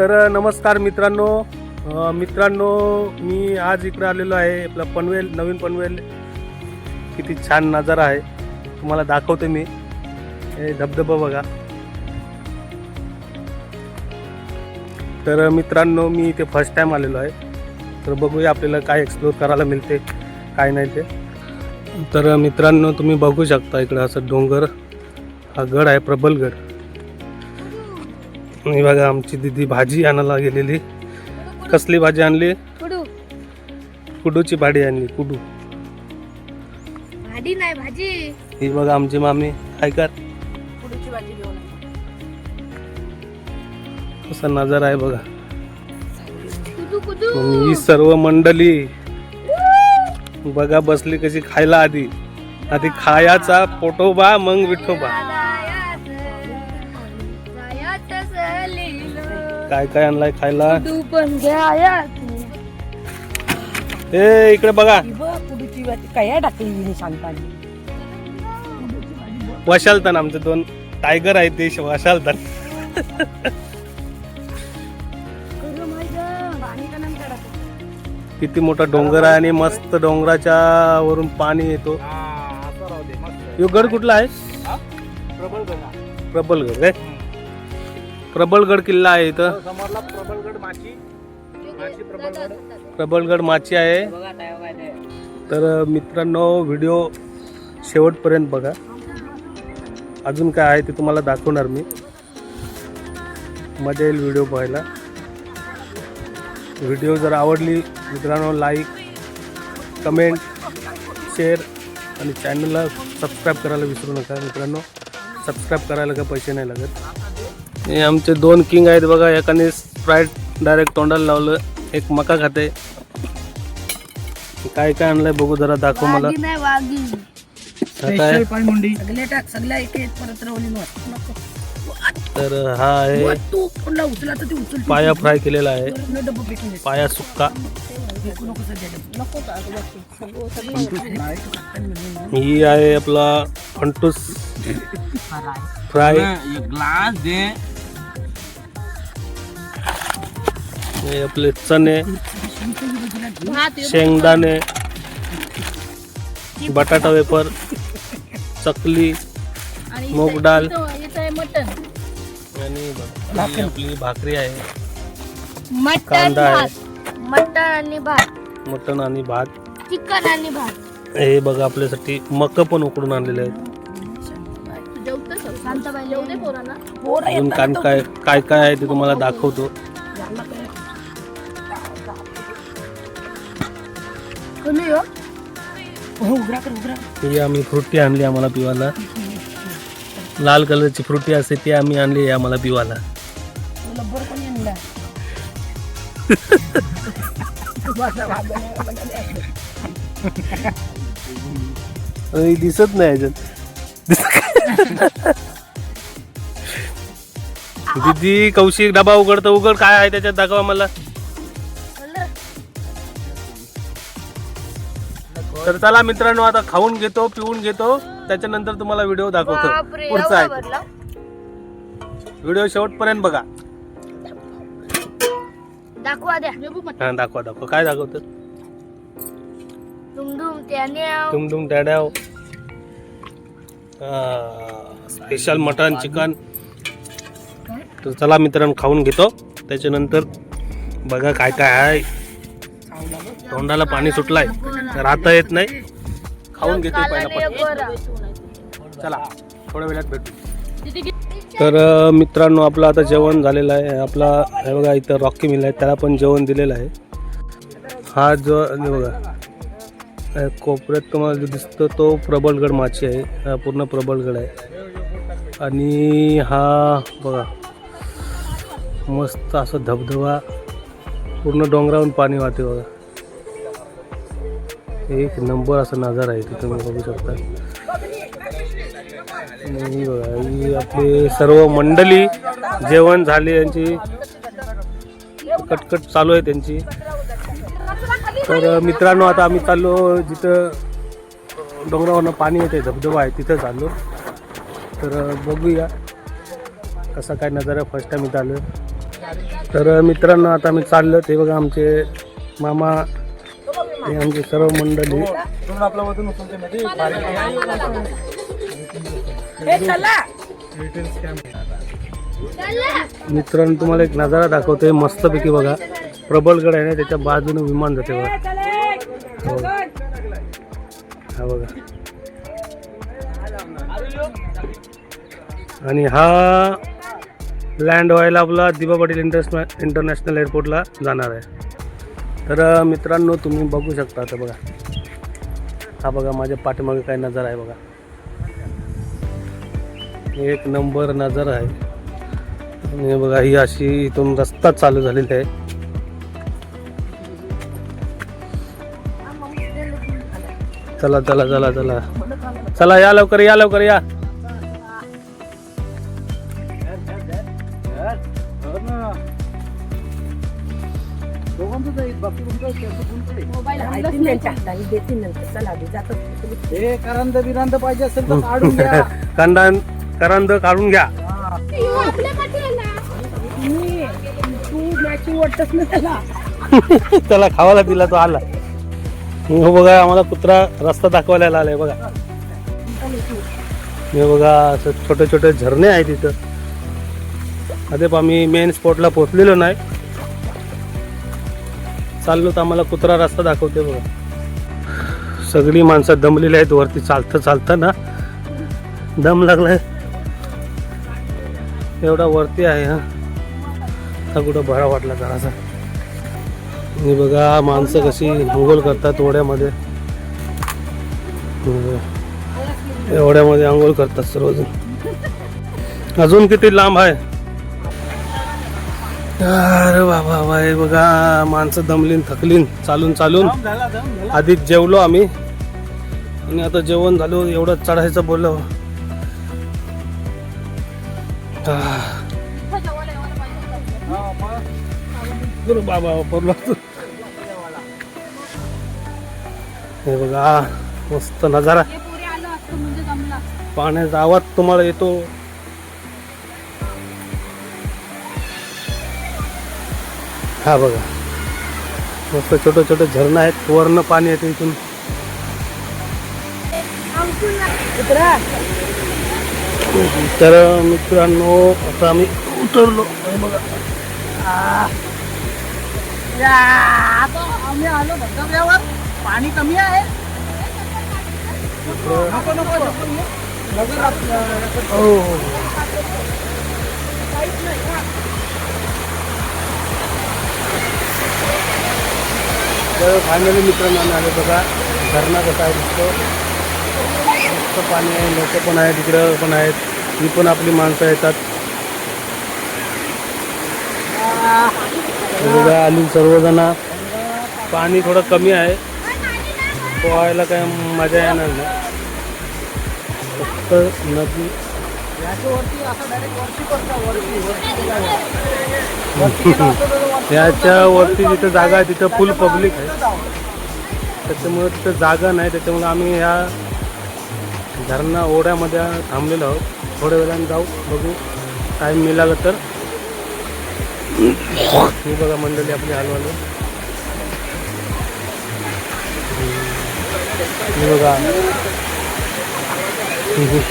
तर नमस्कार मित्रांनो, मी आज इकडे आलेलो आहे आपला पनवेल, नवीन पनवेल. किती छान नजारा आहे तुम्हाला दाखवतो मी. हे धबधबा बघा. तर मित्रांनो, मी इथे फर्स्ट टाइम आलेलो आहे. तर बघूया आपल्याला काय एक्सप्लोर करायला मिळते काय नाही ते. तर मित्रांनो, तुम्ही बघू शकता इकडे असं डोंगर, हा गड आहे प्रबलगड. आणि बघा आमची दीदी भाजी आणायला गेलेली. कसली भाजी आणली? कुडूची भाजी आणली. कुडू भाजी नाही, भाजी. ही बघा आमची मामी काय कर कुडूची भाजी घेऊन असा नजारा आहे बघा. कुडू कुडू. ही सर्व मंडळी बघा बसली कशी खायला. आधी खायाचा पोटोबा मग विठोबा. काय काय आणलाय खायला? तू पण घ्या. ए इकडे बघा. कुडूची भाजी काय टाकली सांगताना. वशालतन आमचे दोन टायगर आहेत ते वशालतन. किती मोठा डोंगर आहे आणि मस्त डोंगराच्या वरून पाणी येतो. यो गड कुठला आहे? प्रबलगड काय? प्रबलगड किल्ला आहे इथं. प्रबलगड माची आहे. तर मित्रांनो, व्हिडिओ शेवटपर्यंत बघा. अजून काय आहे ते तुम्हाला दाखवणार मी. मजा येईल व्हिडिओ पाहायला. व्हिडिओ जर आवडली मित्रांनो, लाईक, कमेंट, शेअर आणि चॅनलला सबस्क्राईब करायला विसरू नका मित्रांनो. सबस्क्राईब करायला का पैसे नाही लागत. हे आमचे दोन किंग आहेत बघा. एकाने स्प्राईट डायरेक्ट तोंडाला लावलं, एक मका खाते. काय काय आणलंय बघू जरा, दाखव मला. तर हा आहे पाया फ्राय केलेला आहे. पाया सुक्का. ही आहे आपला फंटूस फ्राय. हे आपले चणे, शेंगदाणे, बटाटा वेपर, चकली, मूग डाळ आणि आपली भाकरी आहे. कांदा आहे, मटण आणि भात, चिकन आणि भात. हे बघा आपल्यासाठी मक पण उकडून आणलेले आहेत. अजून काय काय काय आहे ते तुम्हाला दाखवतो. ही आम्ही फ्रुटी आणली आम्हाला पिवायला. लाल कलरची फ्रुटी असते ती आम्ही आणली आम्हाला पिवायला. दिसत नाही याच्यात. दीदी कौशिक डबा उघडतं. उघड काय आहे त्याच्यात, दाखवा मला. तर चला मित्रांनो, आता खाऊन घेतो, पिऊन घेतो, त्याच्यानंतर तुम्हाला व्हिडिओ दाखवतो. पुढचा आहे व्हिडिओ शेवटपर्यंत बघा. दाखवा द्या. हा दाखवा. काय दाखवतं? तुमदुम टॅड्याव. Special mutton, chicken. तर चला मित्रांनो, खाऊन घेतो, त्याच्यानंतर बघा काय काय आहे. तोंडाला पाणी सुटलाय, राहता येत नाही. खाऊन घेतो पहिला. चला थोड्या वेळात भेटू. तर मित्रांनो, आपलं आता जेवण झालेलं आहे. आपला हे बघा इथं रॉकी मिल आहे, त्याला पण जेवण दिलेलं आहे. हा जो बघा कोपऱ्यात तुम्हाला जो दिसतो तो प्रबलगड माची आहे. हा पूर्ण प्रबलगड आहे. आणि हा बघा मस्त असं धबधबा, पूर्ण डोंगरावरून पाणी वाहते बघा. एक नंबर असा नजारा आहे तिथं तुम्ही बघू शकता. आणि बघा ही आपली सर्व मंडळी जेवण झाले, यांची कटकट चालू आहे त्यांची. तर मित्रांनो, आता आम्ही चाललो जिथं डोंगरावरनं पाणी येते, धबधबा आहे, तिथं चाललो. तर बघूया कसा काय नजारा. फर्स्ट टाइम इथं आलो. तर मित्रांनो आता मी चाललो ते बघा आमचे मामा हे आमची सर्व मंडळी. मित्रांनो तुम्हाला एक नजारा दाखवतोय मस्तपैकी बघा. प्रबलगड आहे ना त्याच्या बाजूने विमान जाते बघा. हो. हा बघा. आणि हा लँड व्हायला आपला दिबा पाटील इंटरनॅशनल एअरपोर्टला जाणार आहे. तर मित्रांनो तुम्ही बघू शकता आता बघा. हा बघा माझ्या पाठीमागे काय नजारा आहे बघा. एक नंबर नजारा आहे. आणि बघा ही अशी इथून रस्ता चालू झालेला आहे. चला चला चला चला चला या लवकर या लवकर या. पाहिजे असेल तर काढून घ्या. करंद काढून घ्या. त्याला खावायला दिला तो आला. हो बघा आम्हाला कुत्रा रस्ता दाखवायला आलाय बघा. हे बघा असं छोटे छोटे झरणे आहेत तिथं. अद्याप आम्ही मेन स्पॉटला पोहोचलेलो नाही. चाललो तर आम्हाला कुत्रा रस्ता दाखवते बघा. सगळी माणसं दमलेली आहेत. वरती चालतं चालतं ना दम लागलाय. एवढा वरती आहे हा. आता कुठं बरा वाटला जरासा. आणि बघा माणसं कशी आंघोळ करतात ओढ्यामध्ये. एवढ्यामध्ये आंघोळ करतात सर्वजण. अजून किती लांब आहे. अरे बाबा बाई बघा माणसं दमलीन थकलीन चालून चालून. आधीच जेवलो आम्ही आणि आता जेवण झालो. एवढं चढायचं बोललो. बाबा वापरलो. हे बघा मस्त नजारा. पाण्याचा आवाज तुम्हाला येतो. हा बघा मस्त छोटे छोटे झरणं आहेत. वरनं पाणी येते इथून. तर मित्रांनो आता आम्ही उतरलो. बघा आम्ही आलो धबधब्यावर. पाणी कमी आहे. तर फायनली मित्रांनो आम्ही आलो बघा. धरणा कसा आहे दिसतो. मस्त पाणी आहे. लोक पण आहेत तिकडं पण आहेत. ही पण आपली माणसं येतात. बघा आली सर्वजण. पाणी थोडं कमी आहे. पोहायला काय मजा येणार नाही. फक्त नदी याच्या वरती जिथं जागा आहे तिथं फुल पब्लिक आहे. त्याच्यामुळे तिथं जागा नाही. त्याच्यामुळे आम्ही ह्या धरणा ओढ्यामध्ये थांबलेलो आहोत. थोड्या वेळाने जाऊ बघू टाईम मिळाला तर. ही बघा मंडळी आपली हलवालो. ही बघा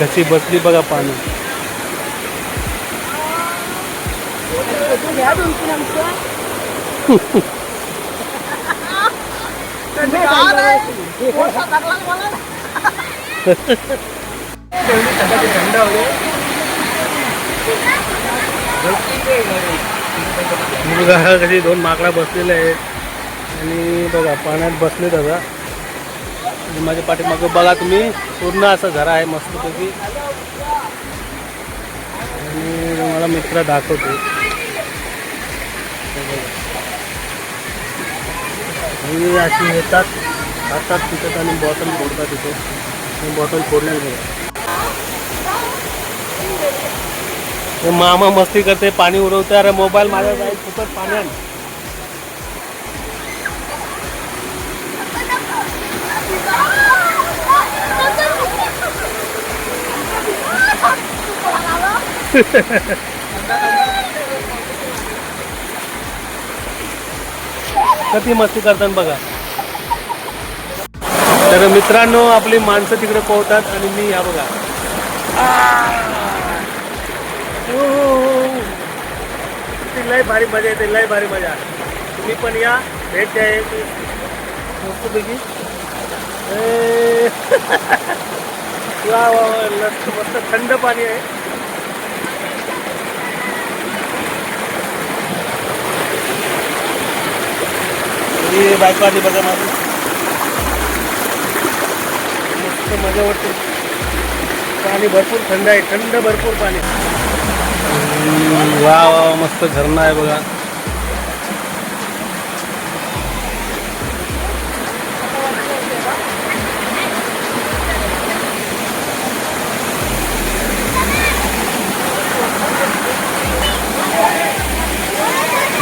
कशी बसली बघा पाणी. बघा कशी दोन माकडा बसलेले आहेत. आणि बघा पाण्यात बसले दादा. माझ्या पाठीमागं बघा तुम्ही पूर्ण असं घर आहे मस्तपैकी. आणि मला मित्र दाखवतो. आणि अशी येतात खातात तिथं आणि बॉटल फोडतात तिथे. बॉटल फोडल्या बघा. मामा मस्ती करते पाणी उडवते. अरे मोबाईल माझ्या जाईल फुकट पाण्यात. किती मस्ती करतात बघा. तर मित्रांनो आपली माणसं तिकडे पोहतात आणि मी ह्या बघा लय भारी मजा येते, लय भारी मजा. तुम्ही पण या, भेट द्या मस्तपैकी. वा वा वा, मस्त थंड पाणी आहे. बायको आधी बघा माझी मस्त मजा वाटते. पाणी भरपूर थंड आहे, थंड भरपूर पाणी. वा वा मस्त झरणा आहे बघा.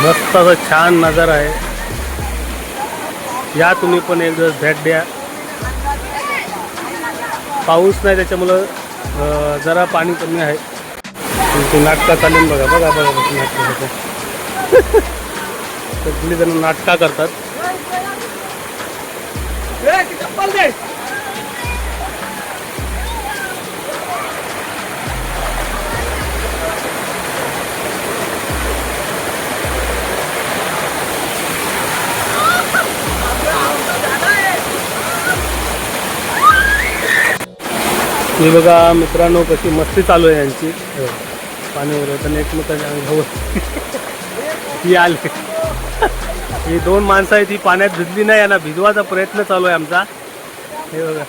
मस्त असं छान नजारा आहे. या तुम्ही पण एक दिवस भेट द्या. पाऊस नाही त्याच्यामुळं जरा पाणी कमी आहे. ते नाटका चालून बघा बघा बघा नाटक सगळी जण नाटका करतात. हे बघा मित्रांनो कशी मस्ती चालू आहे यांची. पाणी वगैरे एकमेकांच्या अंगावर ही आली. ही दोन माणसं आहेत, ही पाण्यात भिजली नाही, यांना भिजवायचा प्रयत्न चालू आहे आमचा. हे बघा.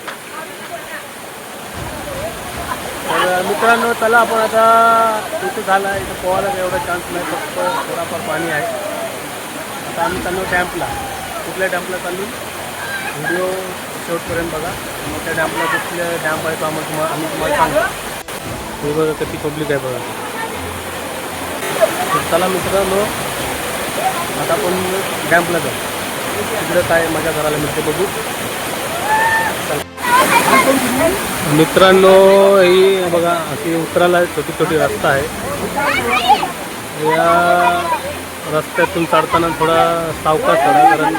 तर मित्रांनो चला आपण आता इथं झाला, इथं पोहायला एवढा चान्स नाही, फक्त थोडाफार पाणी आहे. आता आम्ही चाललो डॅम्पला. कुठल्या डॅम्पला चाललो व्हिडिओ शेवटपर्यंत बघा. मोठ्या डॅम्पला कुठल्या डॅम्प आहे तो आम्ही तुम्हाला सांगतो. हे बघा किती पब्लिक आहे बघा. चला मित्रांनो आता आपण डॅम्पला जाऊ, तिकडे काय मजा करायला मिळते बघू. मित्रांनो ही बघा अशी उतरायला छोटी छोटी रस्ता आहे. या रस्त्यातून चढताना थोडा सावकाश चढा, कारण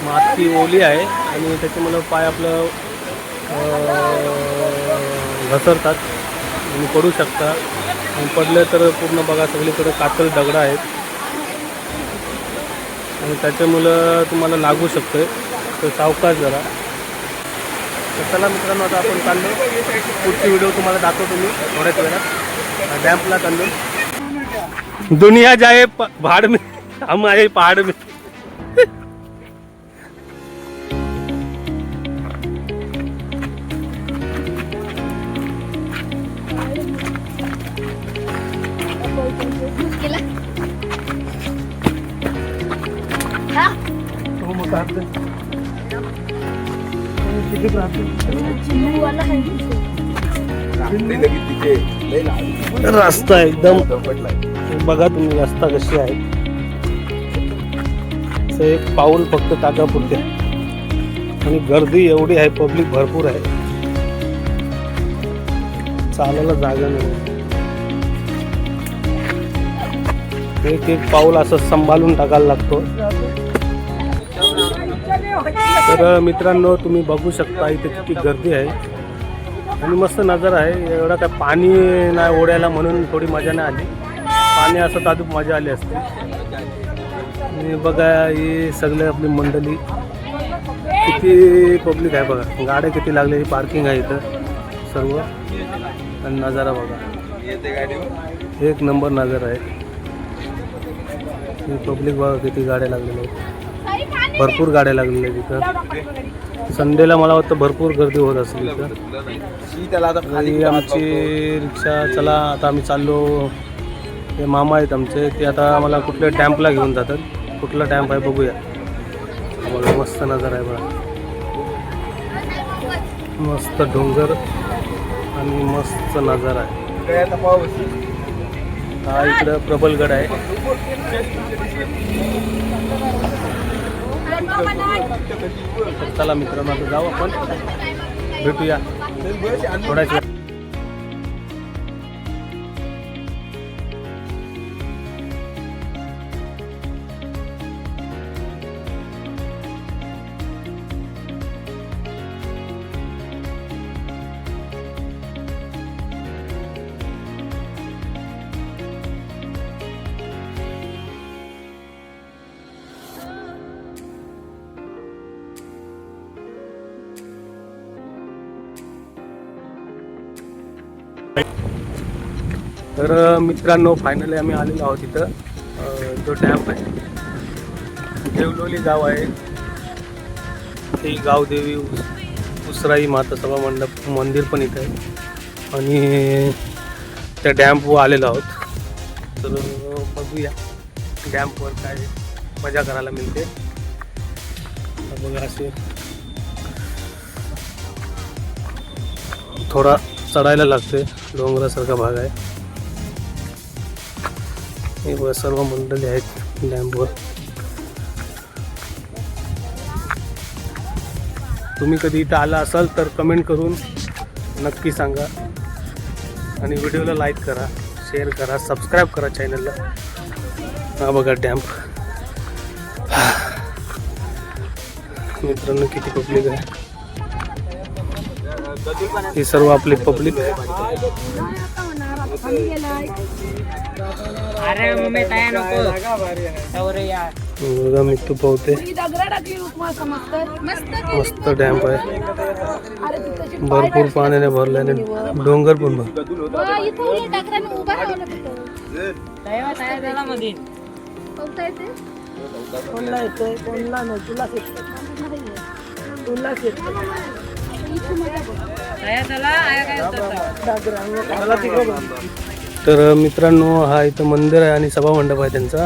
माती ओली आहे आणि त्याच्यामुळं पाय आपलं घसरतात आणि पडू शकता. आणि पडले तर पूर्ण बघा सगळीकडे कातळ दगडं आहेत आणि त्याच्यामुळं तुम्हाला लागू शकतं. तर सावकाश जरा. तर चला मित्रांनो आता आपण चाललो. पुढची व्हिडिओ तुम्हाला दाखवतो मी थोड्याच वेळात. डॅम्पला चाललो. दुनिया जाए पहाड़ में, हम आए पहाड़ में. रस्ता एकदम बघा तुम्ही, रस्ता कशी आहे. एक पाऊल फक्त टाकापुरते आणि गर्दी एवढी आहे, पब्लिक भरपूर आहे, चालायला जागा नाही. एक एक पाऊल असं सांभाळून टाकायला लागतो. तर मित्रांनो तुम्ही बघू शकता इथे किती गर्दी आहे आणि मस्त नजारा आहे. एवढा काय पाणी नाही ओढायला म्हणून थोडी मजा नाही आली. पाणी असं तादूप मजा आली असते. आणि बघा ही सगळे आपली मंडळी, किती पब्लिक आहे बघा. गाड्या किती लागलेली, पार्किंग आहे इथं सर्व. आणि नजारा बघा, एक नंबर नजारा आहे. पब्लिक बघा किती गाड्या लागलेल्या आहेत, भरपूर गाड्या लागलेल्या आहेत इथं. संडेला मला वाटतं भरपूर गर्दी होत असेल इथं. आणि आमची रिक्षा, चला आता आम्ही चाललो. ते मामा आहेत आमचे, ते आता आम्हाला कुठल्या डॅम्पला घेऊन जातात. कुठला डॅम्प आहे बघूया. बघा मस्त नजारा आहे बघा, मस्त डोंगर आणि मस्त नजारा आहे. हा इकडं प्रबलगड आहे. चला मित्रांनो आता जाऊ आपण, भेटूया थोड्याच वेळ. तर मित्रांनो फायनली आम्ही आलेलो आहोत इथं. जो डॅम आहे देवलोली गाव आहे. हे गावदेवी उसराई माता सभा मंडप मंदिर पण इथं आहे आणि त्या डॅम्पवर आलेलो आहोत. तर बघूया डॅम्पवर काय मजा करायला मिळते. बघा असे थोडा चढायला लागते, डोंगरासारखा भाग आहे. हे बघा सर्व मंडळी आहेत डॅम्पवर. तुम्ही कधी इथं आला असाल तर कमेंट करून नक्की सांगा आणि व्हिडिओला लाईक करा, शेअर करा, सबस्क्राईब करा चॅनलला. हा बघा डॅम्प. मित्रांनो किती पब्लिक आहे. ही सर्व आपली पब्लिक आहे. बघा मी तू पाहते मस्त डॅम्प आहे. भरपूर पाण्याने भरल्याने डोंगर पण तर मित्रांनो हा इथं मंदिर आहे आणि सभा मंडप आहे त्यांचा.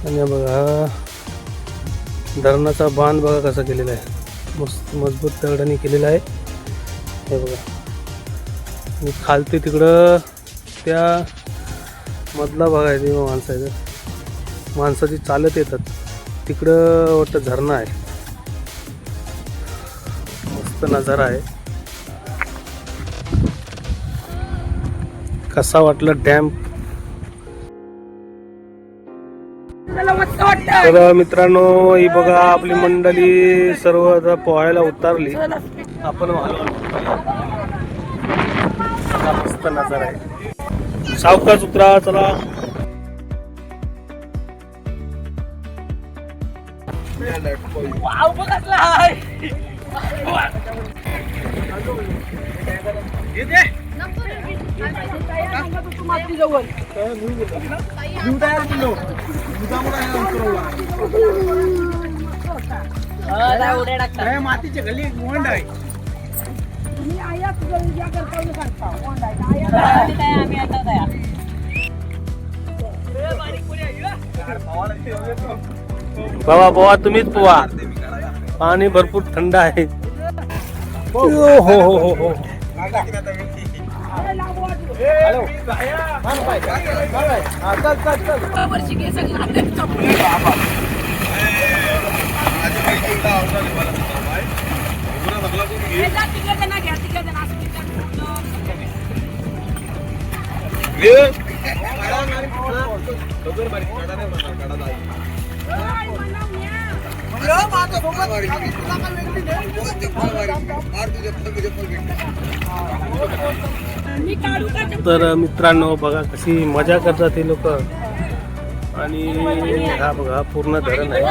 आणि बघा धरणाचा बांध बघा कसा केलेला आहे, मस्त मजबूत दगडाने केलेला आहे. हे बघा आणि खालते तिकडं त्या मधला भाग आहे ते माणसाची चालत येतात तिकडं वाटतं झरणा आहे. मस्त नजारा आहे. कसा वाटला डॅम्प. तर मित्रांनो ही बघा आपली मंडळी सर्व आता पोहायला उतरली. आपण मस्त नजारा आहे. सावकाश उतरा चला. मातीची गल्ली मोंड आहे. बाबा पोहा तुम्हीच पोहा, पाणी भरपूर थंड आहे. हो हो हो हो. तर मित्रांनो बघा कशी मजा करतात ते लोक. आणि हा बघा पूर्ण धरण आहे.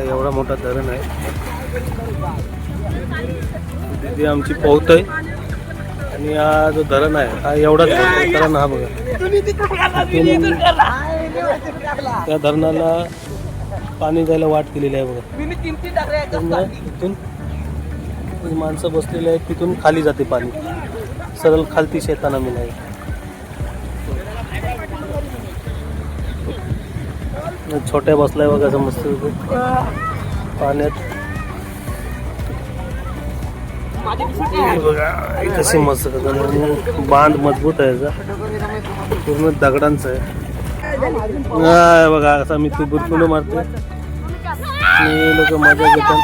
एवढा मोठा धरण आहे. तिथे आमची पोहत आहे आणि हा जो धरण आहे हा एवढाच धरण. हा बघा त्या धरणाला पाणी जायला वाट केलेली आहे बघा. इथून माणसं बसलेली आहेत, तिथून खाली जाते पाणी सरळ खालती शेताना मिळाली. छोट्या बसलाय बघा समजत पाण्यात. बघा कशी मस्त बांध मजबूत आहे का, पूर्ण दगडांचं आहे. बघा असा मी तू बुरकुंड मारते लोक मजा घेतात.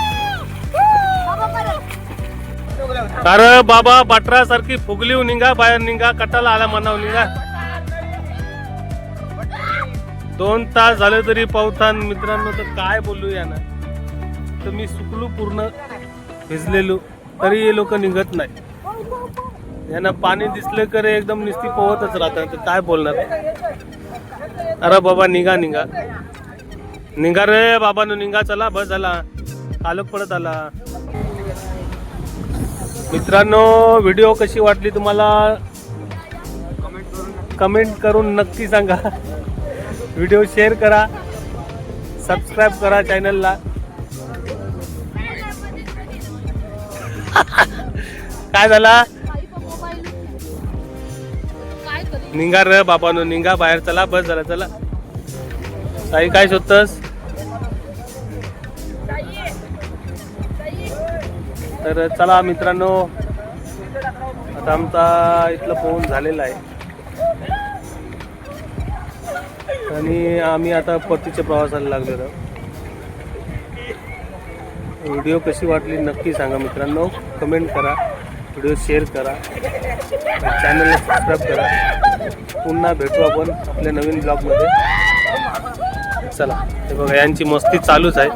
अरे बाबा बटरा सारखी फुगली निघा बाहेर निघा, कटाला आला म्हणाव निघा. 2 तास झाले तरी पावतान मित्रांनो. तर काय बोलू या ना, तर मी सुकलो पूर्ण भिजलेलो तरी हे लोक निघत नाही. यांना पाणी दिसले करे एकदम निस्ती पोहतच राहतात. तर काय बोलणार. अरे बाबा निघा निघा निघा रे बाबा नो निघा. चला बस झाला, कालक पडत आला. मित्रांनो व्हिडिओ कशी वाटली तुम्हाला कमेंट करून नक्की सांगा. व्हिडिओ शेअर करा, सबस्क्राईब करा चॅनलला. काय झाला निघा रे बाबांनो, निघा बाहेर. चला बस झाला. चला ताई काय शोधतस? तर चला मित्रांनो, आता आमचा इथलं पोहून झालेला आहे आणि आम्ही आता परतीच्या प्रवासाला लागलेलो. व्हिडिओ कशी वाटली नक्की सांगा मित्रांनो, कमेंट करा, व्हिडिओ शेअर करा, चॅनलला सबस्क्राईब करा. पुन्हा भेटू आपण आपल्या नवीन ब्लॉगमध्ये. चला हे बघा यांची मस्ती चालूच आहे.